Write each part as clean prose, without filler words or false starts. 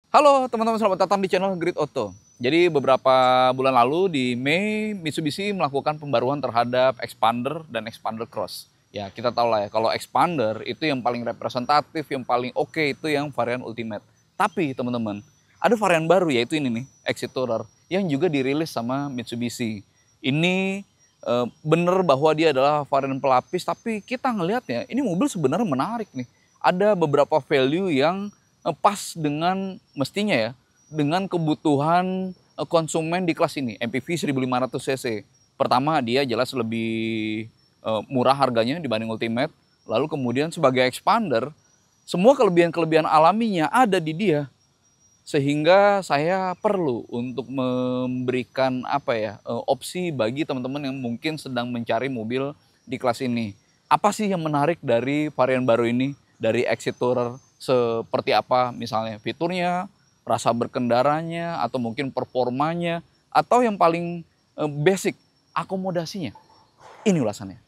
Halo teman-teman, selamat datang di channel Grid Auto. Jadi beberapa bulan lalu di Mei, Mitsubishi melakukan pembaruan terhadap Expander dan Expander Cross. Ya kita tahu lah ya, kalau Expander itu yang paling representatif, yang paling oke itu yang varian Ultimate. Tapi teman-teman, ada varian baru yaitu ini nih, Exit Tourer, yang juga dirilis sama Mitsubishi. Ini bener bahwa dia adalah varian pelapis, tapi kita ngelihatnya, ini mobil sebenarnya menarik nih. Ada beberapa value yang pas dengan mestinya ya, dengan kebutuhan konsumen di kelas ini, MPV 1500 cc. Pertama, dia jelas lebih murah harganya dibanding Ultimate. Lalu kemudian sebagai expander, semua kelebihan-kelebihan alaminya ada di dia. Sehingga saya perlu untuk memberikan opsi bagi teman-teman yang mungkin sedang mencari mobil di kelas ini. Apa sih yang menarik dari varian baru ini, dari Exit Tourer? Seperti apa misalnya fiturnya, rasa berkendaranya, atau mungkin performanya, atau yang paling basic, akomodasinya. Ini ulasannya.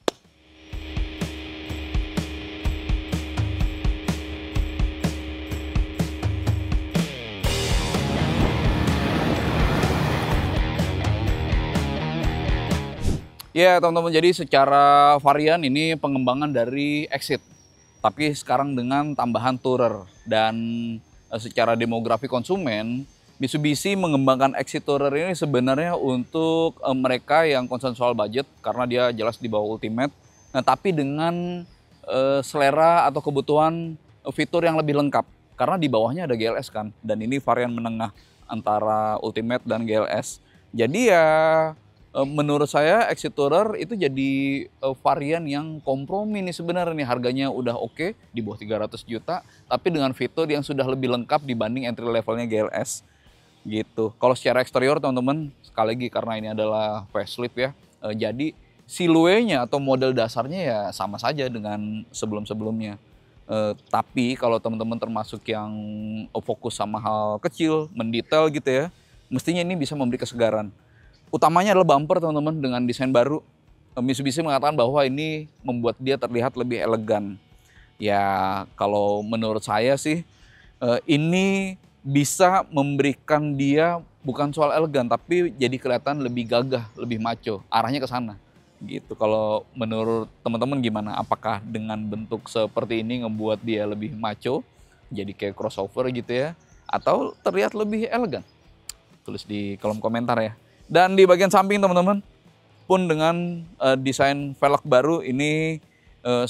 Ya teman-teman, jadi secara varian ini pengembangan dari Exit. Tapi sekarang dengan tambahan Tourer. Dan secara demografi konsumen, Mitsubishi mengembangkan Exit Tourer ini sebenarnya untuk mereka yang concern soal budget, karena dia jelas di bawah Ultimate. Nah, tapi dengan selera atau kebutuhan fitur yang lebih lengkap. Karena di bawahnya ada GLS kan, dan ini varian menengah antara Ultimate dan GLS. Jadi ya menurut saya Exit Tourer itu jadi varian yang kompromi nih sebenarnya nih, harganya udah oke di bawah 300 juta, tapi dengan fitur yang sudah lebih lengkap dibanding entry levelnya GLS gitu. Kalau secara eksterior teman-teman, sekali lagi karena ini adalah facelift ya, jadi siluetnya atau model dasarnya ya sama saja dengan sebelum-sebelumnya. Tapi kalau teman-teman termasuk yang fokus sama hal kecil, mendetail gitu ya, mestinya ini bisa memberi kesegaran. Utamanya adalah bumper teman-teman, dengan desain baru. Mitsubishi mengatakan bahwa ini membuat dia terlihat lebih elegan. Ya kalau menurut saya sih ini bisa memberikan dia bukan soal elegan, tapi jadi kelihatan lebih gagah, lebih macho. Arahnya ke sana gitu. Kalau menurut teman-teman gimana? Apakah dengan bentuk seperti ini ngebuat dia lebih macho, jadi kayak crossover gitu ya, atau terlihat lebih elegan? Tulis di kolom komentar ya. Dan di bagian samping teman-teman pun dengan desain velg baru ini,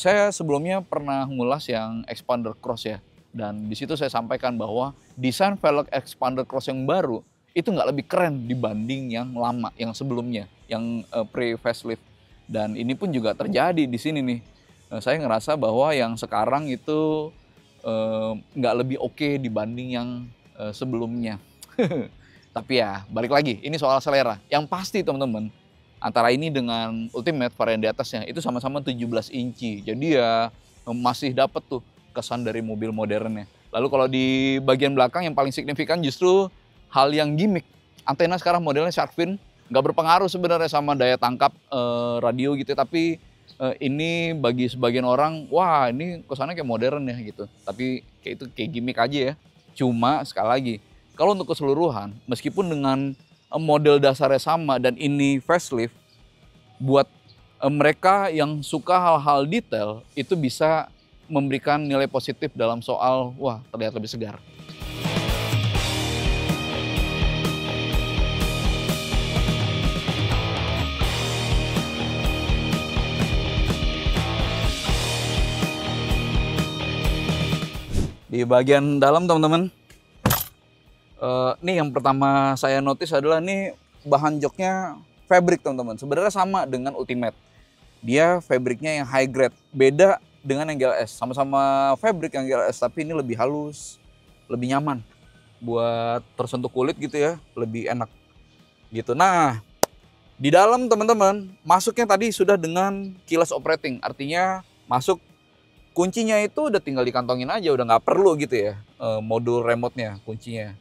saya sebelumnya pernah ngulas yang Expander Cross ya. Dan di situ saya sampaikan bahwa desain velg Expander Cross yang baru itu nggak lebih keren dibanding yang lama, yang sebelumnya, yang pre-facelift. Dan ini pun juga terjadi di sini nih. Saya ngerasa bahwa yang sekarang itu nggak lebih oke dibanding yang sebelumnya. Tapi ya balik lagi, ini soal selera. Yang pasti teman-teman, antara ini dengan Ultimate varian di atasnya itu sama-sama 17 inci. Jadi ya masih dapat tuh kesan dari mobil modernnya. Lalu kalau di bagian belakang yang paling signifikan justru hal yang gimmick. Antena sekarang modelnya shark fin, nggak berpengaruh sebenarnya sama daya tangkap radio gitu. Tapi ini bagi sebagian orang, wah ini kesannya kayak modern ya gitu. Tapi kayak itu kayak gimmick aja ya. Cuma sekali lagi, kalau untuk keseluruhan, meskipun dengan model dasarnya sama dan ini facelift, buat mereka yang suka hal-hal detail, itu bisa memberikan nilai positif dalam soal, wah terlihat lebih segar. Di bagian dalam teman-teman, nih yang pertama saya notice adalah nih bahan joknya fabric teman-teman. Sebenarnya sama dengan Ultimate. Dia fabricnya yang high grade. Beda dengan yang GLS. Sama-sama fabric yang GLS, tapi ini lebih halus, lebih nyaman buat tersentuh kulit gitu ya, lebih enak gitu. Nah, di dalam teman-teman, masuknya tadi sudah dengan keyless operating. Artinya masuk kuncinya itu udah tinggal dikantongin aja, udah nggak perlu gitu ya modul remote-nya, kuncinya.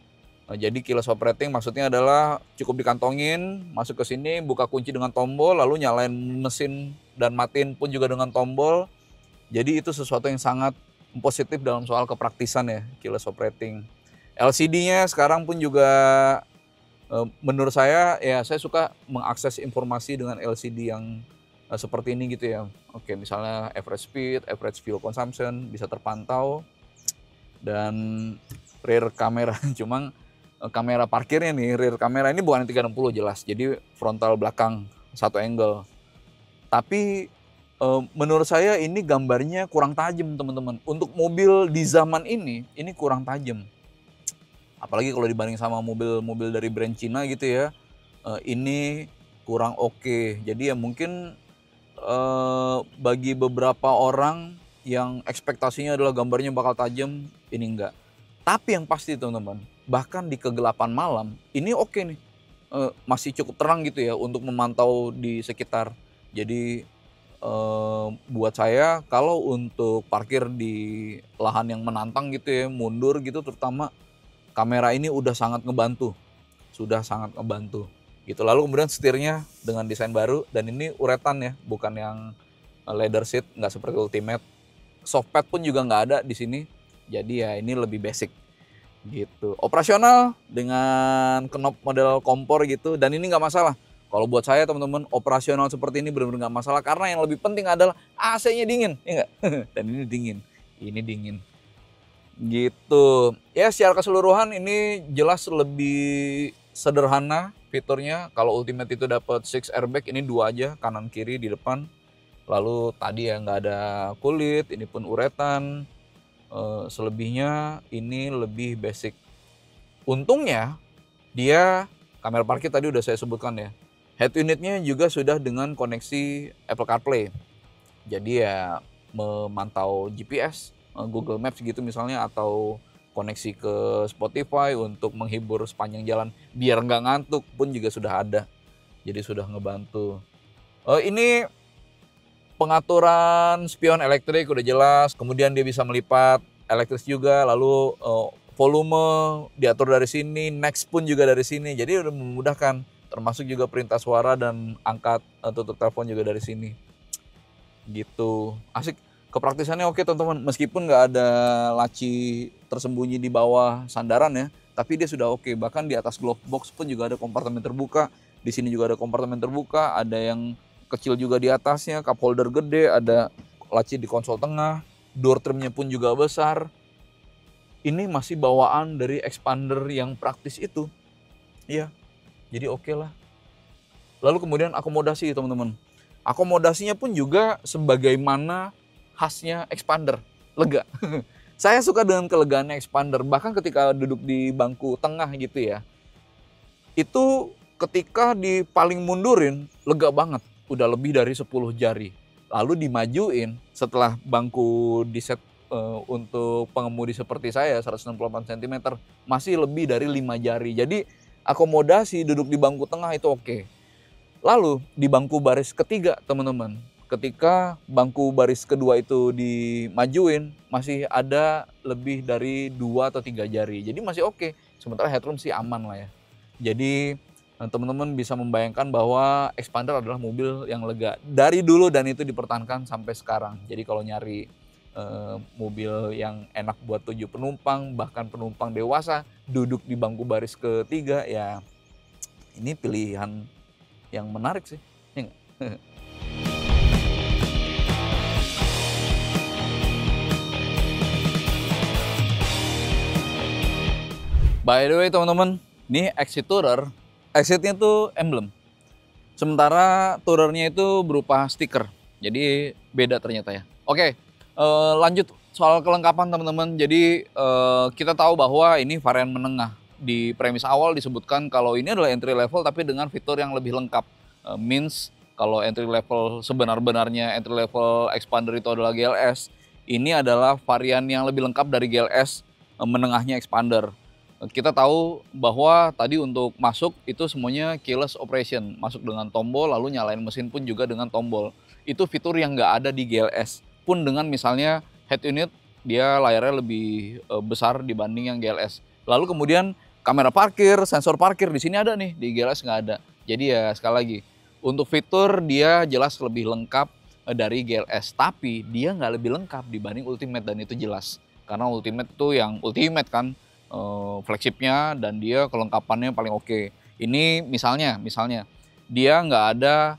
Jadi keyless operating maksudnya adalah cukup dikantongin, masuk ke sini, buka kunci dengan tombol, lalu nyalain mesin dan matiin pun juga dengan tombol. Jadi itu sesuatu yang sangat positif dalam soal kepraktisan ya, keyless operating. LCD-nya sekarang pun juga menurut saya ya saya suka mengakses informasi dengan LCD yang seperti ini gitu ya. Oke, misalnya average speed, average fuel consumption bisa terpantau dan rear kamera. Cuma kamera parkirnya nih, rear kamera ini bukan 360 jelas. Jadi frontal belakang satu angle. Tapi menurut saya ini gambarnya kurang tajam teman-teman. Untuk mobil di zaman ini kurang tajam. Apalagi kalau dibanding sama mobil-mobil dari brand Cina gitu ya, ini kurang oke. Jadi ya mungkin bagi beberapa orang yang ekspektasinya adalah gambarnya bakal tajam, ini enggak. Tapi yang pasti teman-teman, bahkan di kegelapan malam, ini oke nih. Masih cukup terang gitu ya untuk memantau di sekitar. Jadi buat saya kalau untuk parkir di lahan yang menantang gitu ya, mundur gitu terutama, kamera ini udah sangat ngebantu, sudah sangat ngebantu gitu. Lalu kemudian setirnya dengan desain baru dan ini uretan ya, bukan yang leather seat, nggak seperti Ultimate. Softpad pun juga nggak ada di sini, jadi ya ini lebih basic gitu. Operasional dengan knob model kompor gitu, dan ini nggak masalah. Kalau buat saya teman-teman, operasional seperti ini benar-benar nggak masalah karena yang lebih penting adalah AC-nya dingin, ya nggak? Dan ini dingin. Gitu. Ya secara keseluruhan ini jelas lebih sederhana fiturnya. Kalau Ultimate itu dapat 6 airbag, ini 2 aja, kanan kiri di depan. Lalu tadi ya nggak ada kulit, ini pun uretan. Selebihnya ini lebih basic. Untungnya dia kamera parkir tadi udah saya sebutkan ya. Head unitnya juga sudah dengan koneksi Apple CarPlay. Jadi ya memantau GPS, Google Maps gitu misalnya, atau koneksi ke Spotify untuk menghibur sepanjang jalan biar nggak ngantuk pun juga sudah ada. Jadi sudah ngebantu. Ini pengaturan spion elektrik udah jelas, kemudian dia bisa melipat elektris juga, lalu volume diatur dari sini, next pun juga dari sini. Jadi udah memudahkan, termasuk juga perintah suara dan angkat tutup telepon juga dari sini. Gitu. Asik. Kepraktisannya oke teman-teman, meskipun nggak ada laci tersembunyi di bawah sandaran ya, tapi dia sudah oke. Bahkan di atas glove box pun juga ada kompartemen terbuka, di sini juga ada kompartemen terbuka, ada yang kecil juga di atasnya, cup holder gede, ada laci di konsol tengah, door trimnya pun juga besar. Ini masih bawaan dari expander yang praktis itu, iya. Jadi oke lah. Lalu kemudian akomodasi teman-teman, akomodasinya pun juga sebagaimana khasnya expander, lega. Saya suka dengan kelegaannya expander, bahkan ketika duduk di bangku tengah gitu ya. Itu ketika di paling mundurin, lega banget, udah lebih dari 10 jari. Lalu dimajuin setelah bangku diset untuk pengemudi seperti saya 168 cm, masih lebih dari 5 jari. Jadi akomodasi duduk di bangku tengah itu oke. Lalu di bangku baris ketiga teman-teman, ketika bangku baris kedua itu dimajuin, masih ada lebih dari 2 atau 3 jari. Jadi masih oke. Sementara headroom sih aman lah ya. Jadi teman-teman bisa membayangkan bahwa expander adalah mobil yang lega dari dulu dan itu dipertahankan sampai sekarang. Jadi kalau nyari mobil yang enak buat 7 penumpang, bahkan penumpang dewasa duduk di bangku baris ketiga, ya ini pilihan yang menarik sih. Ya nggak? By the way teman-teman, ini exit tourer, exitnya tuh emblem. Sementara tourernya itu berupa stiker, jadi beda ternyata ya. Oke, lanjut soal kelengkapan teman-teman. Jadi kita tahu bahwa ini varian menengah. Di premis awal disebutkan kalau ini adalah entry level tapi dengan fitur yang lebih lengkap. Means kalau entry level sebenar-benarnya entry level expander itu adalah GLS, ini adalah varian yang lebih lengkap dari GLS menengahnya expander. Kita tahu bahwa tadi untuk masuk itu semuanya keyless operation, masuk dengan tombol, lalu nyalain mesin pun juga dengan tombol. Itu fitur yang nggak ada di GLS. Pun dengan misalnya head unit, dia layarnya lebih besar dibanding yang GLS. Lalu kemudian kamera parkir, sensor parkir di sini ada nih, di GLS nggak ada. Jadi ya sekali lagi, untuk fitur dia jelas lebih lengkap dari GLS, tapi dia nggak lebih lengkap dibanding Ultimate, dan itu jelas. Karena Ultimate itu yang Ultimate kan, flagshipnya dan dia kelengkapannya paling oke. Ini misalnya dia nggak ada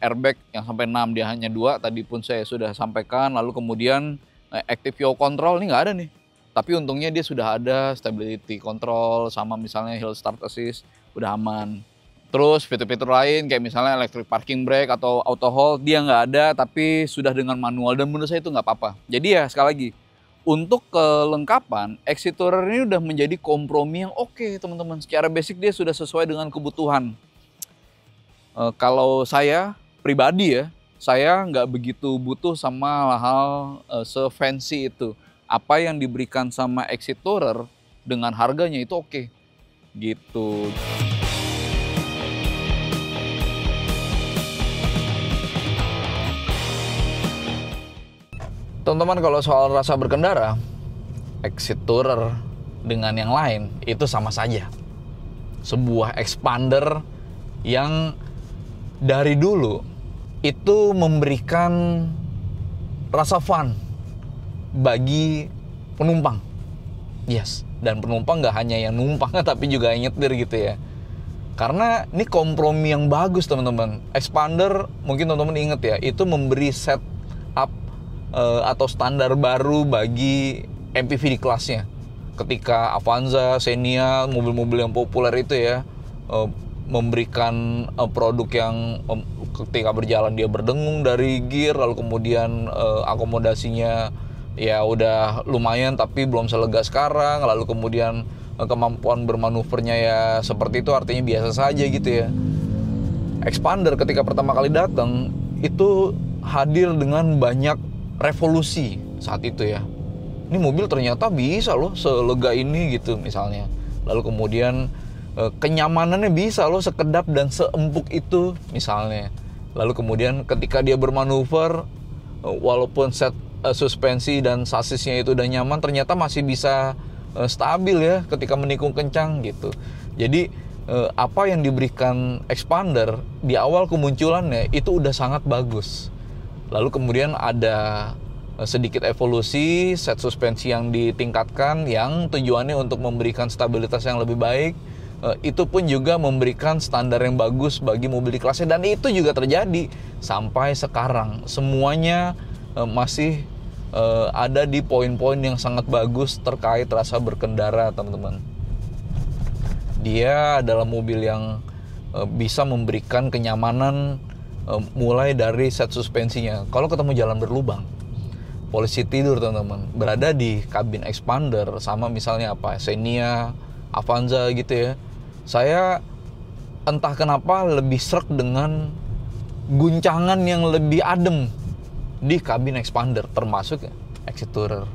airbag yang sampai 6, dia hanya 2, tadi pun saya sudah sampaikan. Lalu kemudian active yaw control ini nggak ada nih. Tapi untungnya dia sudah ada stability control sama misalnya hill start assist, udah aman. Terus fitur-fitur lain kayak misalnya electric parking brake atau auto hold dia nggak ada, tapi sudah dengan manual dan menurut saya itu nggak apa-apa. Jadi ya sekali lagi, untuk kelengkapan Exit Tourer ini udah menjadi kompromi yang oke teman-teman. Secara basic dia sudah sesuai dengan kebutuhan. Kalau saya pribadi ya, saya nggak begitu butuh sama hal se-fancy itu. Apa yang diberikan sama Exit Tourer dengan harganya itu oke. Gitu. Teman-teman, kalau soal rasa berkendara, Exit Tourer dengan yang lain itu sama saja. Sebuah expander yang dari dulu itu memberikan rasa fun bagi penumpang. Yes, dan penumpang nggak hanya yang numpang tapi juga yang nyetir gitu ya. Karena ini kompromi yang bagus teman-teman. Expander mungkin teman-teman inget ya, itu memberi setup atau standar baru bagi MPV di kelasnya. Ketika Avanza, Xenia, mobil-mobil yang populer itu ya memberikan produk yang ketika berjalan dia berdengung dari gear, lalu kemudian akomodasinya ya udah lumayan tapi belum selega sekarang, lalu kemudian kemampuan bermanuvernya ya seperti itu, artinya biasa saja gitu ya. Expander ketika pertama kali datang itu hadir dengan banyak revolusi saat itu ya. Ini mobil ternyata bisa loh selega ini gitu misalnya. Lalu kemudian kenyamanannya bisa loh sekedap dan seempuk itu misalnya. Lalu kemudian ketika dia bermanuver, walaupun set suspensi dan sasisnya itu udah nyaman, ternyata masih bisa stabil ya ketika menikung kencang gitu. Jadi apa yang diberikan Expander di awal kemunculannya itu udah sangat bagus. Lalu kemudian ada sedikit evolusi, set suspensi yang ditingkatkan yang tujuannya untuk memberikan stabilitas yang lebih baik. Itu pun juga memberikan standar yang bagus bagi mobil di kelasnya, dan itu juga terjadi sampai sekarang. Semuanya masih ada di poin-poin yang sangat bagus terkait rasa berkendara teman-teman. Dia adalah mobil yang bisa memberikan kenyamanan mulai dari set suspensinya. Kalau ketemu jalan berlubang, polisi tidur teman-teman, berada di kabin Expander sama misalnya apa Xenia, Avanza gitu ya. Saya entah kenapa lebih sreg dengan guncangan yang lebih adem di kabin Expander, termasuk Exit Tourer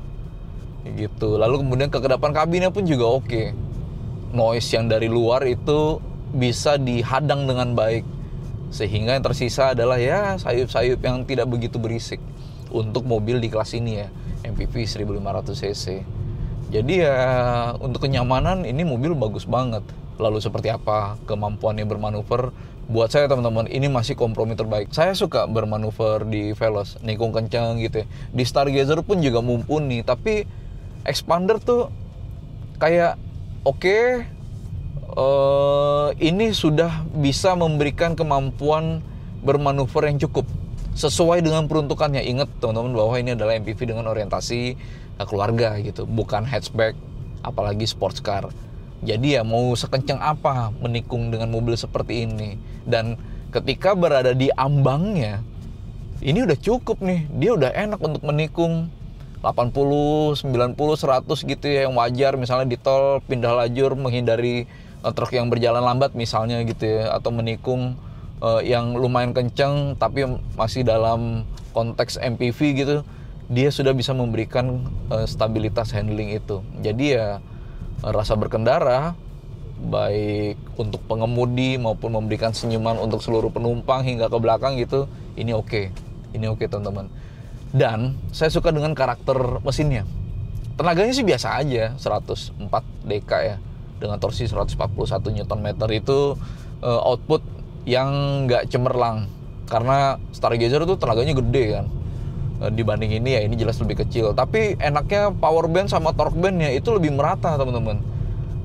gitu. Lalu kemudian kekedapan kabinnya pun juga oke. Noise yang dari luar itu bisa dihadang dengan baik, sehingga yang tersisa adalah ya sayup-sayup yang tidak begitu berisik untuk mobil di kelas ini ya, MPV 1500 cc. Jadi ya untuk kenyamanan ini mobil bagus banget. Lalu seperti apa kemampuannya bermanuver? Buat saya teman-teman, ini masih kompromi terbaik. Saya suka bermanuver di Veloz, nikung kencang gitu ya. Di Stargazer pun juga mumpuni, tapi Expander tuh kayak oke, ini sudah bisa memberikan kemampuan bermanuver yang cukup sesuai dengan peruntukannya. Ingat teman-teman bahwa ini adalah MPV dengan orientasi keluarga gitu, bukan hatchback apalagi sports car. Jadi ya mau sekencang apa menikung dengan mobil seperti ini. Dan ketika berada di ambangnya, ini udah cukup nih, dia udah enak untuk menikung 80, 90, 100 gitu ya, yang wajar misalnya di tol pindah lajur menghindari truk yang berjalan lambat misalnya gitu ya, atau menikung yang lumayan kencang tapi masih dalam konteks MPV gitu, dia sudah bisa memberikan stabilitas handling itu. Jadi ya rasa berkendara baik untuk pengemudi maupun memberikan senyuman untuk seluruh penumpang hingga ke belakang gitu, ini oke. Ini oke teman-teman. Dan saya suka dengan karakter mesinnya. Tenaganya sih biasa aja, 104 dk ya, dengan torsi 141 Nm itu output yang nggak cemerlang. Karena Stargazer itu tenaganya gede kan. dibanding ini ya ini jelas lebih kecil. Tapi enaknya power band sama torque bandnya itu lebih merata teman-teman.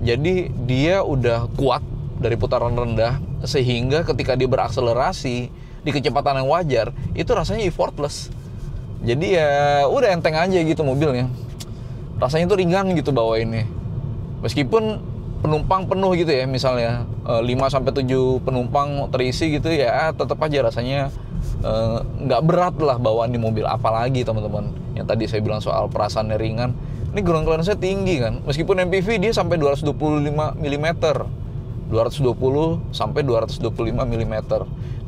Jadi dia udah kuat dari putaran rendah sehingga ketika dia berakselerasi di kecepatan yang wajar itu rasanya effortless. Jadi ya udah enteng aja gitu mobilnya. Rasanya tuh ringan gitu bawa ini. Meskipun penumpang penuh gitu ya, misalnya 5-7 penumpang terisi gitu ya, tetap aja rasanya nggak berat lah bawaan di mobil. Apalagi teman-teman, yang tadi saya bilang soal perasaannya ringan, ini ground clearance-nya tinggi kan. Meskipun MPV dia sampai 225 mm, 220 sampai 225 mm,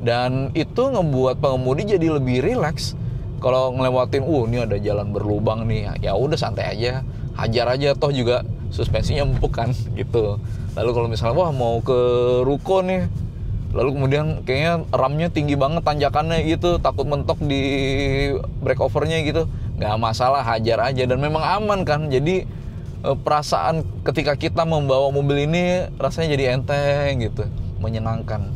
dan itu ngebuat pengemudi jadi lebih rileks. Kalau ngelewatin, ini ada jalan berlubang nih, ya udah santai aja, hajar aja, toh juga suspensinya empuk kan, gitu. Lalu kalau misalnya, wah mau ke ruko nih, lalu kemudian kayaknya ramnya tinggi banget tanjakannya gitu, takut mentok di breakovernya gitu, nggak masalah, hajar aja, dan memang aman kan. Jadi perasaan ketika kita membawa mobil ini rasanya jadi enteng gitu, menyenangkan.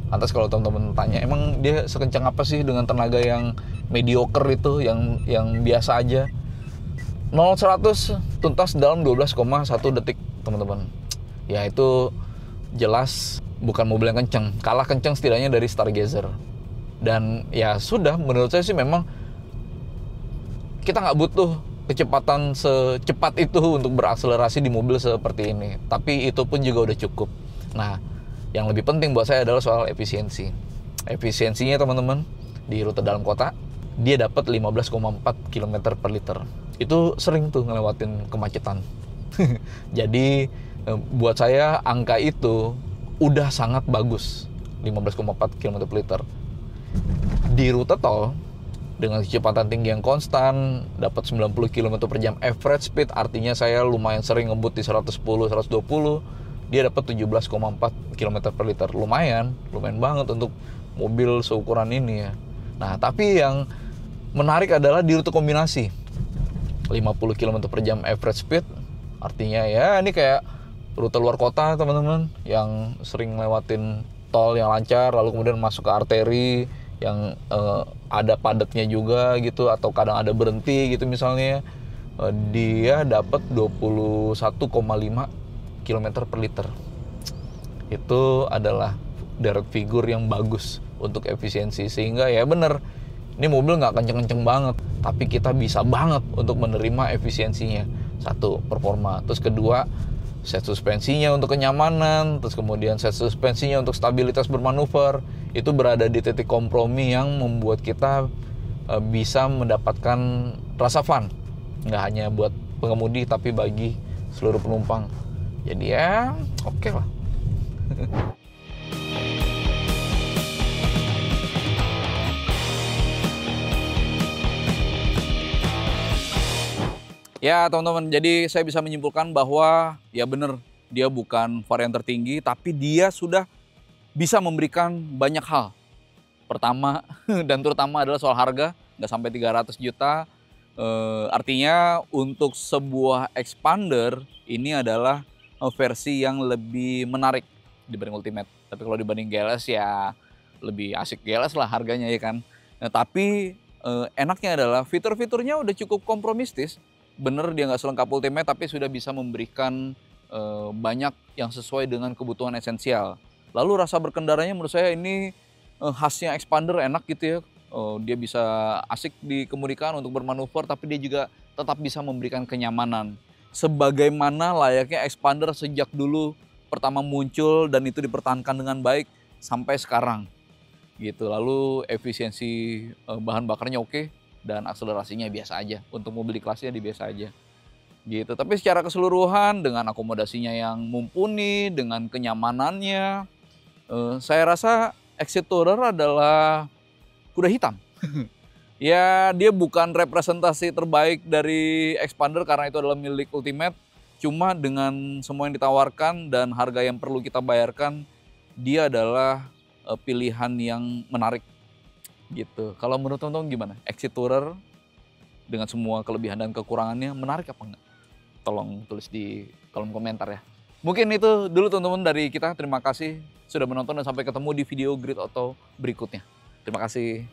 Lantas kalau teman-teman tanya, emang dia sekencang apa sih dengan tenaga yang mediocre itu, yang biasa aja? 0-100 tuntas dalam 12,1 detik, teman-teman. Ya itu jelas bukan mobil yang kencang. Kalah kencang setidaknya dari Stargazer. Dan ya sudah, menurut saya sih memang kita nggak butuh kecepatan secepat itu untuk berakselerasi di mobil seperti ini. Tapi itu pun juga udah cukup. Nah, yang lebih penting buat saya adalah soal efisiensi. Efisiensinya teman-teman, di rute dalam kota, dia dapat 15,4 km per liter. Itu sering tuh ngelewatin kemacetan. Jadi buat saya angka itu udah sangat bagus, 15,4 km per liter. Di rute tol, dengan kecepatan tinggi yang konstan, dapat 90 km per jam average speed, artinya saya lumayan sering ngebut di 110, 120, dia dapat 17,4 km per liter. Lumayan banget untuk mobil seukuran ini ya. Nah, tapi yang menarik adalah di rute kombinasi. 50 km per jam average speed, artinya ya ini kayak rute luar kota teman-teman, yang sering lewatin tol yang lancar, lalu kemudian masuk ke arteri yang ada padatnya juga gitu, atau kadang ada berhenti gitu misalnya. Dia dapat 21,5 km per liter. Itu adalah direct figure yang bagus untuk efisiensi, sehingga ya bener, ini mobil nggak kenceng-kenceng banget, tapi kita bisa banget untuk menerima efisiensinya. Satu, performa. Terus kedua, set suspensinya untuk kenyamanan. Terus kemudian set suspensinya untuk stabilitas bermanuver. Itu berada di titik kompromi yang membuat kita bisa mendapatkan rasa fun. Nggak hanya buat pengemudi, tapi bagi seluruh penumpang. Jadi ya oke lah. Ya teman-teman, jadi saya bisa menyimpulkan bahwa ya bener, dia bukan varian tertinggi, tapi dia sudah bisa memberikan banyak hal. Pertama dan terutama adalah soal harga, nggak sampai 300 juta. Artinya untuk sebuah expander ini adalah versi yang lebih menarik dibanding Ultimate. Tapi kalau dibanding GLS ya lebih asik GLS lah harganya ya kan. Nah, tapi enaknya adalah fitur-fiturnya udah cukup kompromistis. Bener dia nggak selengkap Ultimate, tapi sudah bisa memberikan banyak yang sesuai dengan kebutuhan esensial. Lalu rasa berkendaranya menurut saya ini khasnya expander, enak gitu ya. Dia bisa asik dikemudikan untuk bermanuver, tapi dia juga tetap bisa memberikan kenyamanan. Sebagaimana layaknya expander sejak dulu pertama muncul dan itu dipertahankan dengan baik sampai sekarang. Gitu. Lalu efisiensi bahan bakarnya oke, dan akselerasinya biasa aja. Untuk mobil di kelasnya di biasa aja. Gitu. Tapi secara keseluruhan dengan akomodasinya yang mumpuni, dengan kenyamanannya, saya rasa Exit Tourer adalah kuda hitam. Ya dia bukan representasi terbaik dari expander karena itu adalah milik Ultimate. Cuma dengan semua yang ditawarkan dan harga yang perlu kita bayarkan, dia adalah pilihan yang menarik. Gitu. Kalau menurut teman-teman gimana? Exit Tourer dengan semua kelebihan dan kekurangannya menarik apa enggak? Tolong tulis di kolom komentar ya. Mungkin itu dulu teman-teman dari kita. Terima kasih sudah menonton dan sampai ketemu di video Grid Auto berikutnya. Terima kasih.